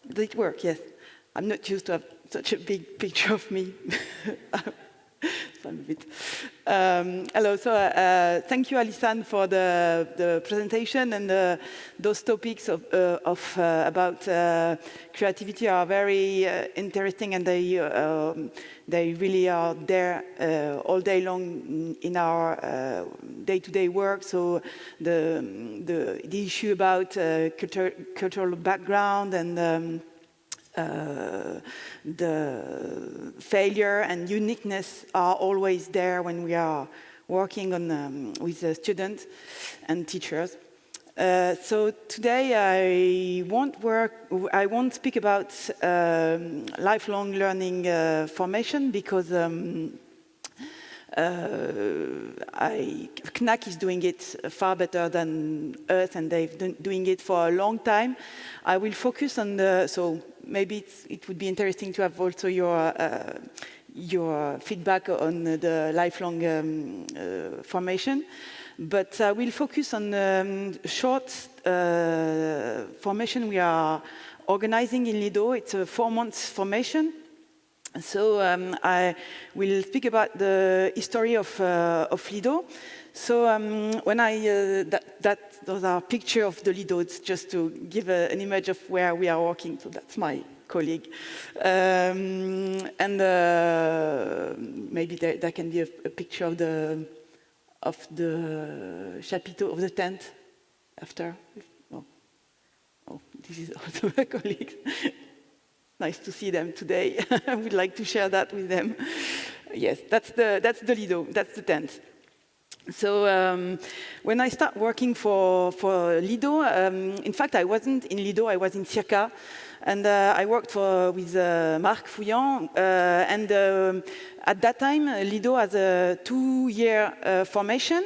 Did it work? Yes. I'm not used to have such a big picture of me. Hello, so thank you, Alison, for the presentation, and those topics about creativity are very interesting, and they really are there all day long in our day-to-day work. So the issue about cultural background and the failure and uniqueness are always there when we are working on with students and teachers. So today I won't speak about lifelong learning formation, because CNAC is doing it far better than us, and they've been doing it for a long time. I will focus on so maybe it would be interesting to have also your feedback on the lifelong formation. But I will focus on short formation we are organizing in Lido. It's a 4-month formation. So I will speak about the history of Lido. So when those are pictures of the Lido, it's just to give an image of where we are working. So that's my colleague. And maybe there can be a picture of the chapiteau, of the tent after. Oh, this is also my colleague. Nice to see them today. I would like to share that with them. Yes, that's the Lido, that's the tent. So when I start working for Lido, in fact I wasn't in Lido, I was in Circus, and I worked with Marc Fouillant, and at that time Lido has a 2-year formation.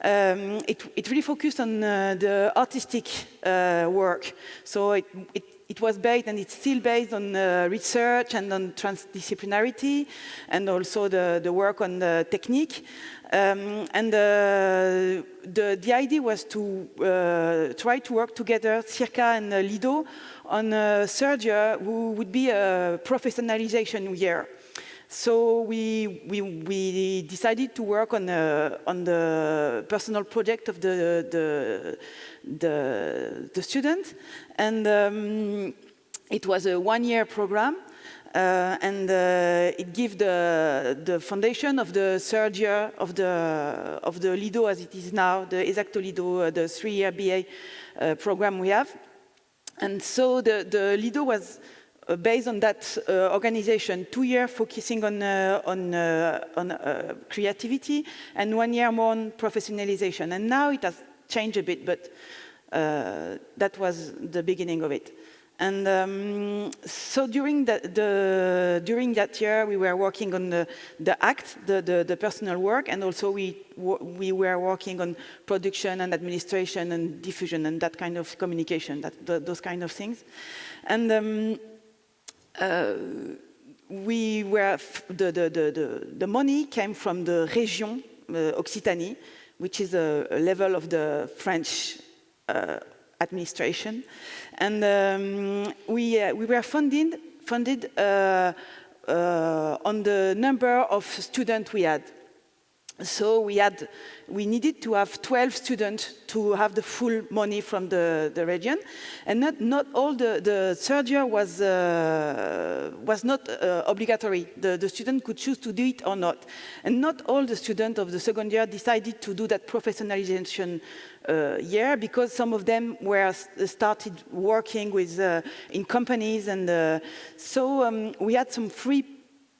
It really focused on the artistic work. So it was based, and it's still based on research and on transdisciplinarity, and also the work on the technique. And the idea was to try to work together, Circus and Lido, on a third year who would be a professionalization year. So we decided to work on the personal project of the student, and it was a 1-year program, and it gave the foundation of the third year of the Lido as it is now, the Esacto'Lido, the 3-year BA program we have. And so the Lido was based on that organization, 2 years focusing on creativity, and 1 year more on professionalization. And now it has changed a bit, but that was the beginning of it. And so during that year, we were working on the act, the personal work, and also we were working on production and administration and diffusion and that kind of communication, those kind of things. And we were the money came from the région Occitanie, which is a level of the French administration, and we were funded on the number of students we had. So we needed to have 12 students to have the full money from the region, and not all the third year was not obligatory. The student could choose to do it or not, and not all the students of the second year decided to do that professionalization year, because some of them were started working with in companies, and so we had some free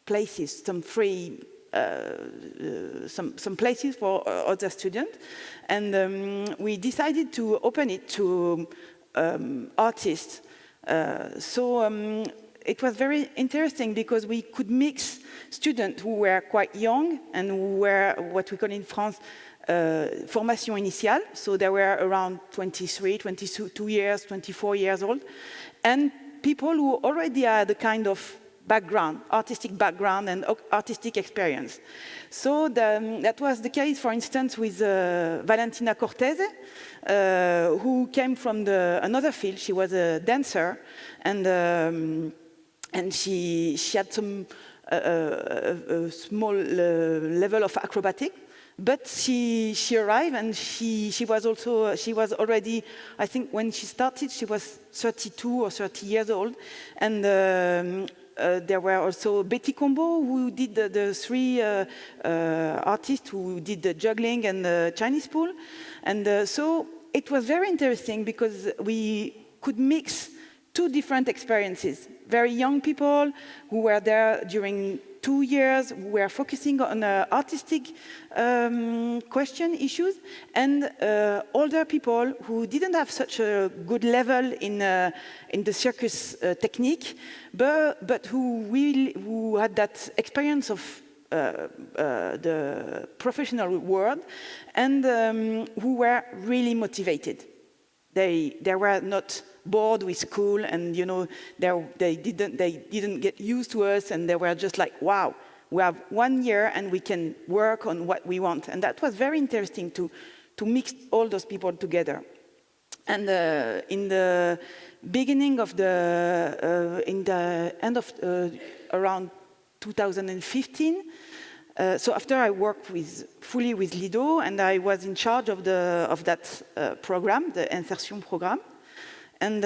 places, some places for other students, and we decided to open it to artists. So it was very interesting because we could mix students who were quite young and who were what we call in France formation initiale, so they were around 23, 22 years, 24 years old, and people who already had a kind of background, artistic background and artistic experience. So that was the case, for instance, with Valentina Cortese, who came from another field. She was a dancer, and she had some a small level of acrobatic. But she arrived, and she was already, I think when she started, she was 32 or 30 years old. And there were also Betty Combo, who did the three artists who did the juggling and the Chinese pool. And so it was very interesting because we could mix two different experiences. Very young people who were there during 2 years, who were focusing on artistic issues, and older people who didn't have such a good level in the circus technique, but who had that experience of the professional world, and who were really motivated. They were not bored with school, and they didn't get used to us, and they were just like, wow, we have 1 year and we can work on what we want. And that was very interesting to mix all those people together. And in the beginning of in the end of around 2015, so after I worked fully with Lido, and I was in charge of that program, the insertion program. And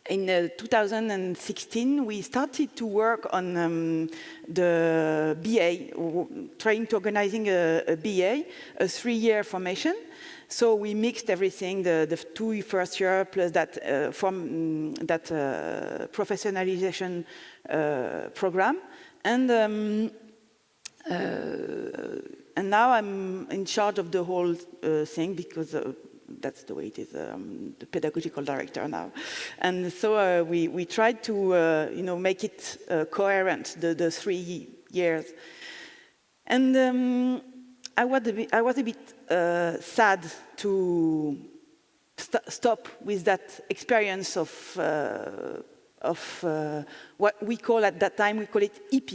in 2016, we started to work on the BA, trying to organizing a BA, a 3-year formation. So we mixed everything, the 2 first year plus that professionalization program, and now I'm in charge of the whole thing because. That's the way it is, the pedagogical director now. And so we tried to make it coherent, the 3 years. And I was a bit sad to stop with that experience of what we call at that time, we call it EP.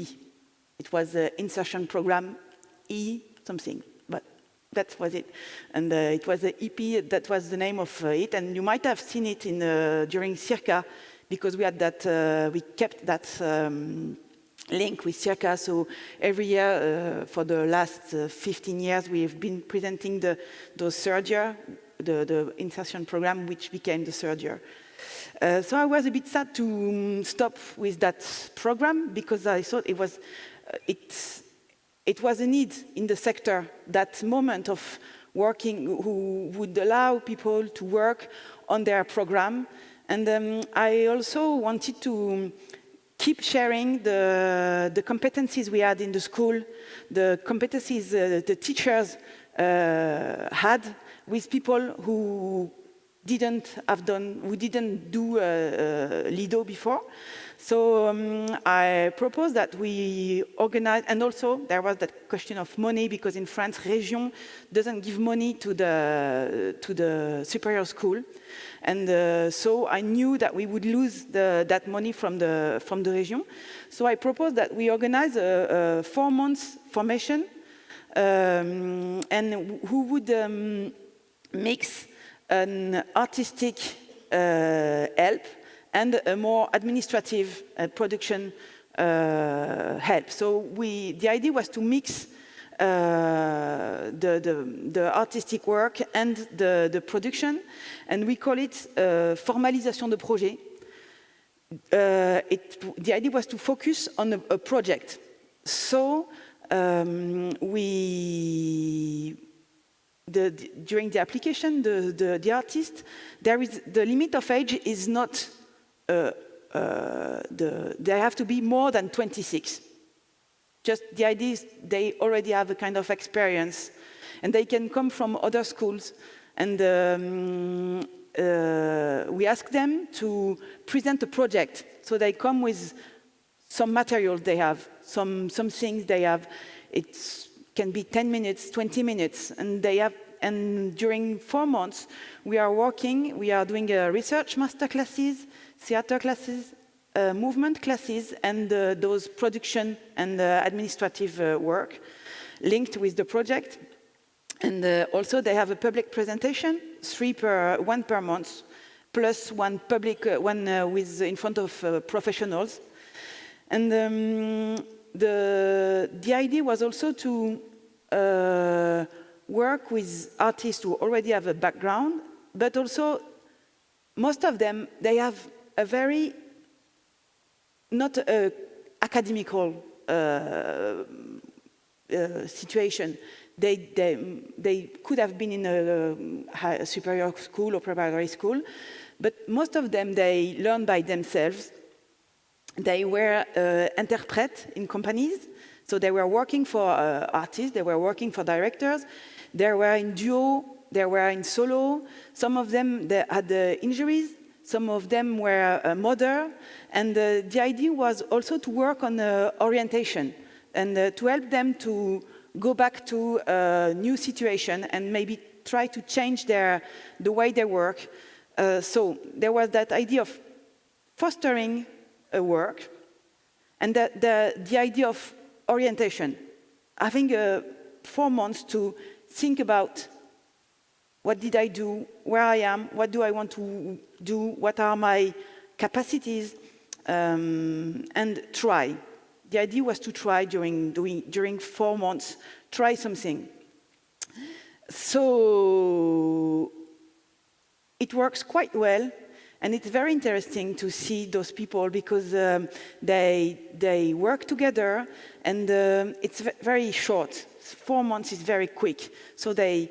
It was the insertion program, something. That was it, and it was the EP. That was the name of it, and you might have seen it during Circus, because we had that. We kept that link with Circus. So every year for the last 15 years, we have been presenting those third year, the insertion program, which became the third year. So I was a bit sad to stop with that program because I thought it was It was a need in the sector, that moment of working, who would allow people to work on their program. And I also wanted to keep sharing the competencies we had in the school, the competencies the teachers had with people who didn't do Lido before. So I proposed that we organize, and also there was that question of money, because in France, Région doesn't give money to the superior school, and so I knew that we would lose that money from the Région. So I proposed that we organize a 4 months formation, and who would mix an artistic help and a more administrative production help. So the idea was to mix the artistic work and the production, and we call it formalisation de projet. The idea was to focus on a project. So during the application, the artist, the limit of age is not. They have to be more than 26. Just the idea is they already have a kind of experience, and they can come from other schools. And we ask them to present a project. So they come with some material they have, some things they have. It can be 10 minutes, 20 minutes, and they have. And during 4 months, we are doing research master classes, theater classes, movement classes and those production and administrative work linked with the project. And also they have a public presentation, one per month, plus one public, with in front of professionals. And the idea was also to work with artists who already have a background, but also most of them, they have a very, not academical situation. They could have been in a superior school or preparatory school, but most of them, they learn by themselves. They were interprets in companies, so they were working for artists, they were working for directors, they were in duo, they were in solo. Some of them they had injuries, some of them were a mother, and the idea was also to work on orientation and to help them to go back to a new situation and maybe try to change the way they work. So there was that idea of fostering a work and the idea of orientation, having 4 months to think about what did I do, where I am, what do I want to do, what are my capacities, and try. The idea was to try during 4 months, try something. So it works quite well, and it's very interesting to see those people because they work together, and it's very short. 4 months is very quick, so they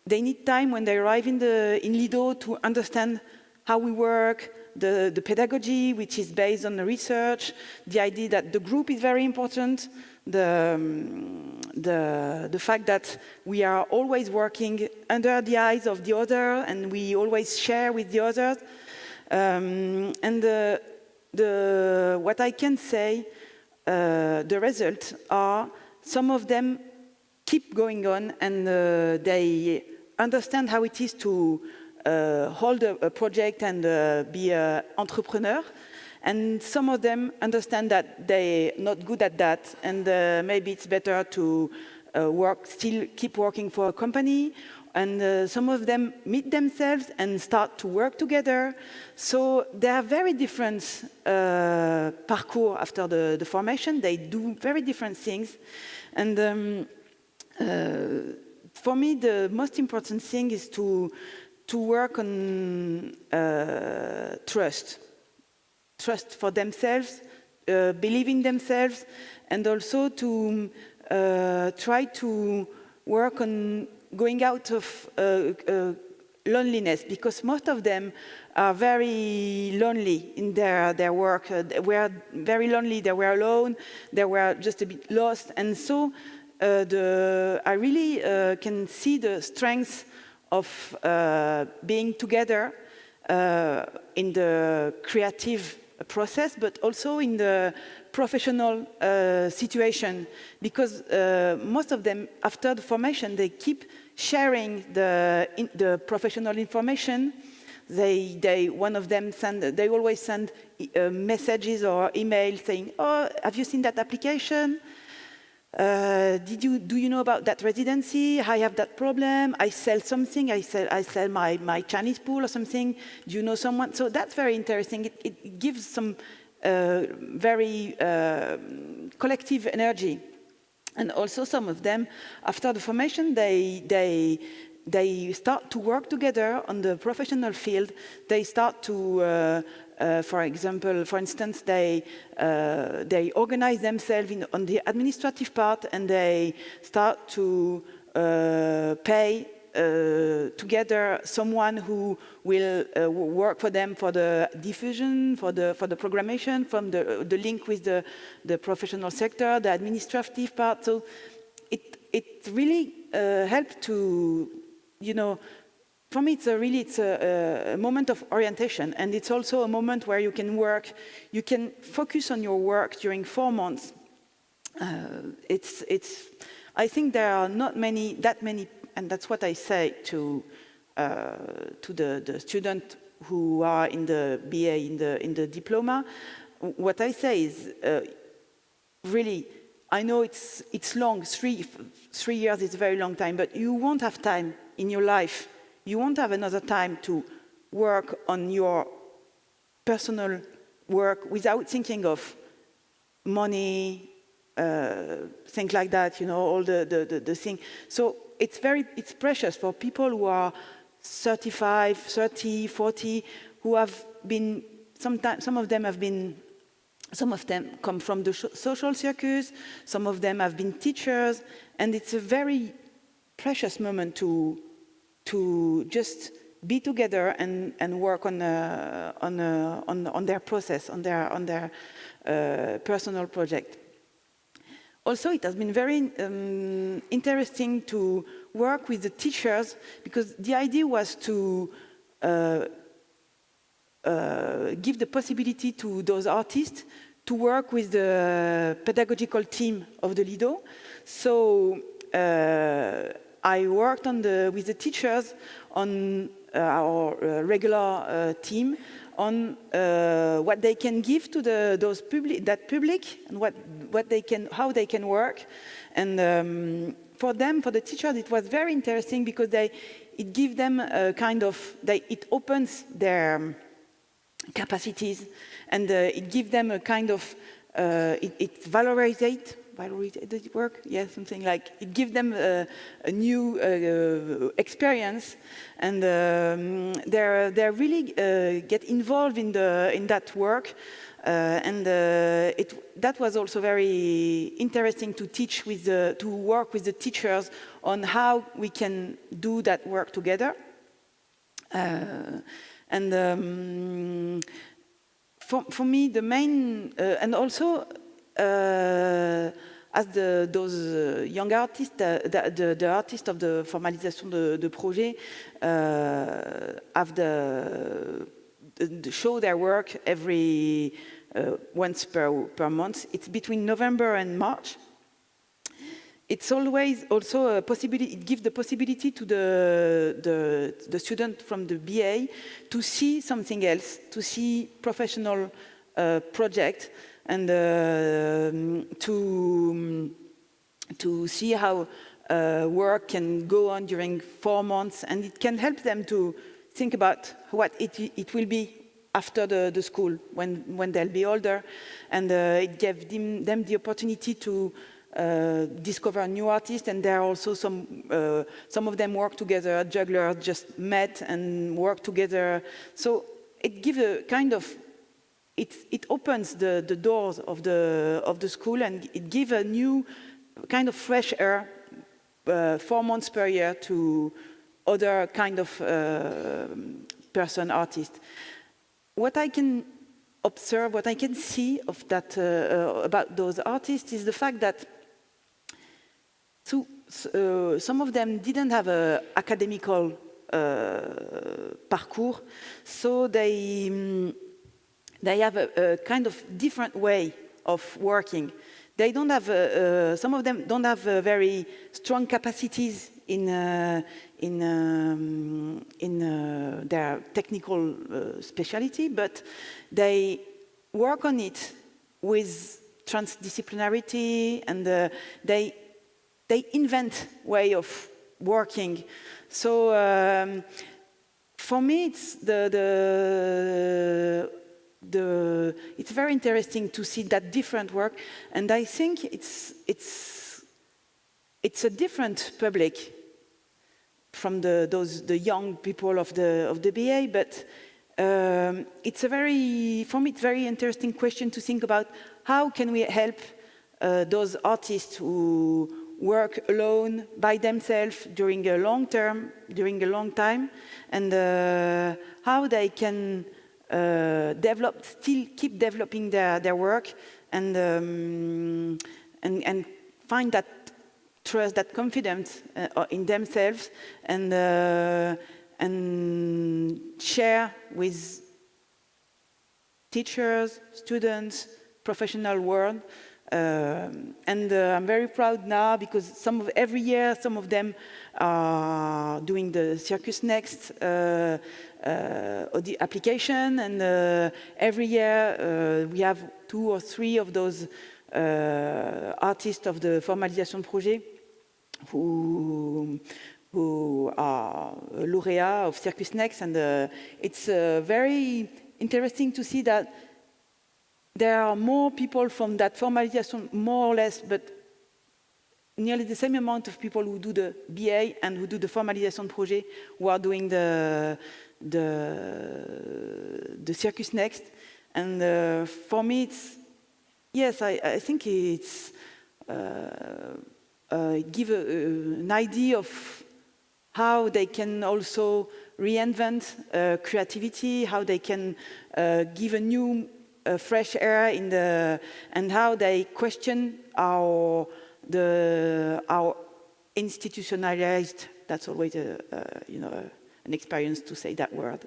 need time when they arrive in Lido to understand how we work, the pedagogy, which is based on the research, the idea that the group is very important, the fact that we are always working under the eyes of the other and we always share with the others. And what I can say, the results are some of them keep going on and they understand how it is to hold a project and be an entrepreneur. And some of them understand that they're not good at that, and maybe it's better to keep working for a company. And some of them meet themselves and start to work together. So there are very different parcours after the formation. They do very different things. And for me, the most important thing is to work on trust. Trust for themselves, believe in themselves, and also to try to work on going out of loneliness, because most of them are very lonely in their work. They were very lonely, they were alone, they were just a bit lost. And so I really can see the strength of being together in the creative process, but also in the professional situation, because most of them, after the formation, they keep sharing the professional information. One of them they always send messages or emails saying, "Oh, have you seen that application? Do you know about that residency? I have that problem. I sell something. I sell my Chinese pool or something. Do you know someone?" So that's very interesting. It gives some very collective energy. And also some of them, after the formation, they start to work together on the professional field. They start to, for instance, they organize themselves on the administrative part, and they start to pay together someone who will work for them for the diffusion, for the programmation, from the link with the professional sector, the administrative part. So it really helped to, for me, it's a moment of orientation, and it's also a moment where you can work, you can focus on your work during 4 months. I think there are not that many, and that's what I say to the students who are in the BA, in the diploma. what I say is, really, I know it's long, 3 years is a very long time, but you won't have time in your life. You won't have another time to work on your personal work without thinking of money, things like that, you know, all the thing. So it's precious for people who are 35, 30, 40, who have been, some of them come from the social circus, some of them have been teachers, and it's a very precious moment to just be together and work on their process, on their personal project. Also, it has been very interesting to work with the teachers, because the idea was to give the possibility to those artists to work with the pedagogical team of the Lido. So I worked with the teachers on our regular team on what they can give to that public, and how they can work. And for the teachers, it was very interesting, because it gives them a kind of, it opens their capacities, and it gives them a kind of, it valorizes, does it work? Yeah, something like, it gives them a new experience, and they really get involved in that work, and that was also very interesting to to work with the teachers on how we can do that work together. For me, the main, and also, as those young artists, the artists of the formalisation de projet have show their work every once per month. It's between November and March. It's always also a possibility. It gives the possibility to the student from the BA to see something else, to see professional project, and to see how work can go on during 4 months, and it can help them to think about what it will be after the school when they'll be older, and it gave them the opportunity to discover new artists. And there are also some of them work together, jugglers just met and work together. So it gives a kind of, it opens the doors of the school, and it gives a new kind of fresh air 4 months per year to other kind of artists. What I can observe, what I can see of that about those artists is the fact that some of them didn't have an academical parcours, so they have a kind of different way of working. They don't have, some of them don't have very strong capacities in their technical specialty, but they work on it with transdisciplinarity, and they invent way of working. So for me, it's it's very interesting to see that different work, and I think it's a different public from the young people of the BA, but it's for me it's a very interesting question to think about how can we help those artists who work alone by themselves during a long time, and how they can keep developing their work, and find that trust, that confidence in themselves, and share with teachers, students, professional world. And I'm very proud now, because every year some of them are doing the Circus Next application, and every year we have 2 or 3 of those artists of the formalisation project who are laureats of Circus Next, and it's very interesting to see that there are more people from that formalisation, more or less, but nearly the same amount of people who do the BA and who do the formalisation project who are doing the Circus Next. And for me, it's, yes, I think it's give an idea of how they can also reinvent creativity, how they can give a new fresh air in the, and how they question our institutionalized, that's always a, an experience to say that word,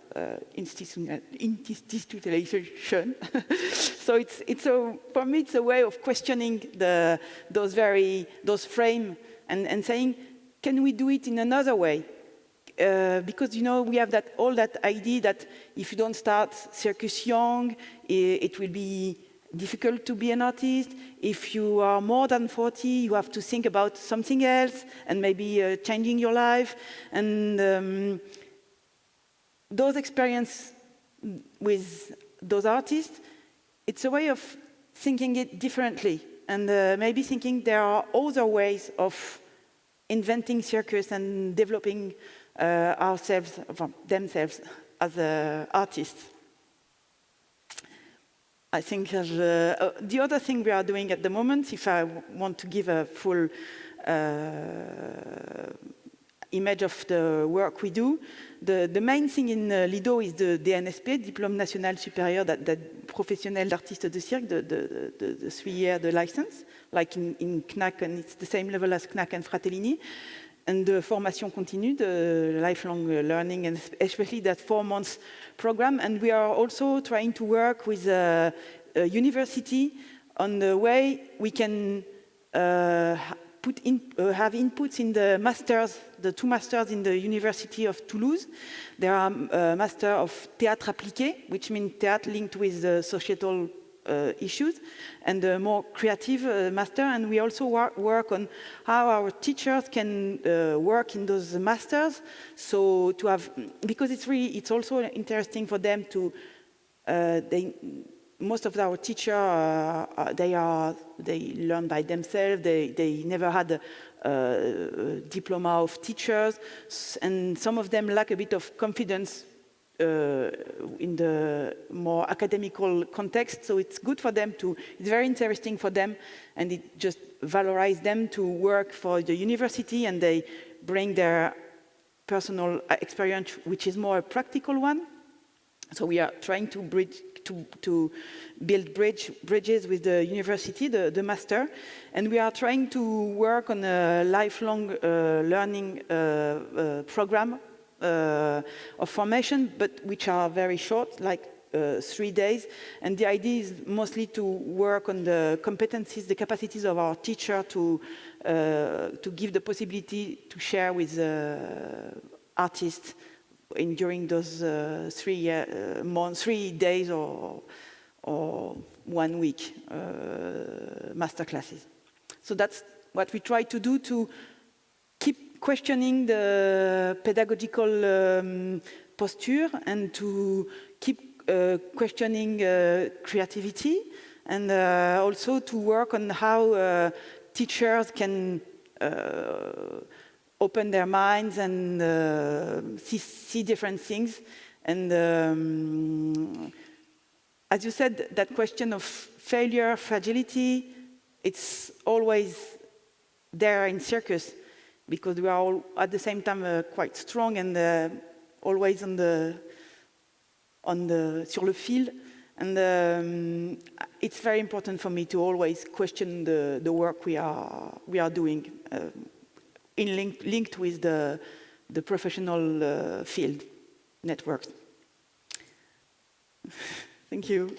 institutionalization. So for me, it's a way of questioning those frame and saying, can we do it in another way? Because we have all that idea that if you don't start Circus young, it will be difficult to be an artist. If you are more than 40, you have to think about something else and maybe changing your life. And those experiences with those artists, it's a way of thinking it differently and maybe thinking there are other ways of inventing circus and developing themselves as artists. I think the other thing we are doing at the moment, if I want to give a full image of the work we do, the main thing in Lido is the DNSP, Diplôme National Supérieur Professionnel d'Artiste de Cirque, the 3-year license, like in CNAC, and it's the same level as CNAC and Fratellini. And the formation continue, the lifelong learning, and especially that 4-month program. And we are also trying to work with a university on the way we can have inputs in the masters, the 2 masters in the University of Toulouse. There are a master of théâtre appliqué, which means théâtre linked with societal issues, and a more creative master. And we also work on how our teachers can work in those masters. So to have, because it's also interesting for them to, most of our teachers, they learn by themselves. They never had a diploma of teachers, and some of them lack a bit of confidence in the more academical context. So it's good for them it's very interesting for them, and it just valorizes them to work for the university, and they bring their personal experience, which is more a practical one. So we are trying to build bridges with the university, the master, and we are trying to work on a lifelong learning program of formation, but which are very short, like 3 days. And the idea is mostly to work on the competencies, the capacities of our teacher to give the possibility to share with artists during those 3 days or 1 week masterclasses. So that's what we try to do, to keep questioning the pedagogical posture and to keep questioning creativity, and also to work on how teachers can open their minds and see different things. And as you said, that question of failure, fragility, it's always there in circus, because we are all at the same time quite strong and always sur le fil. And it's very important for me to always question the work we are doing, linked with the professional field networks. Thank you.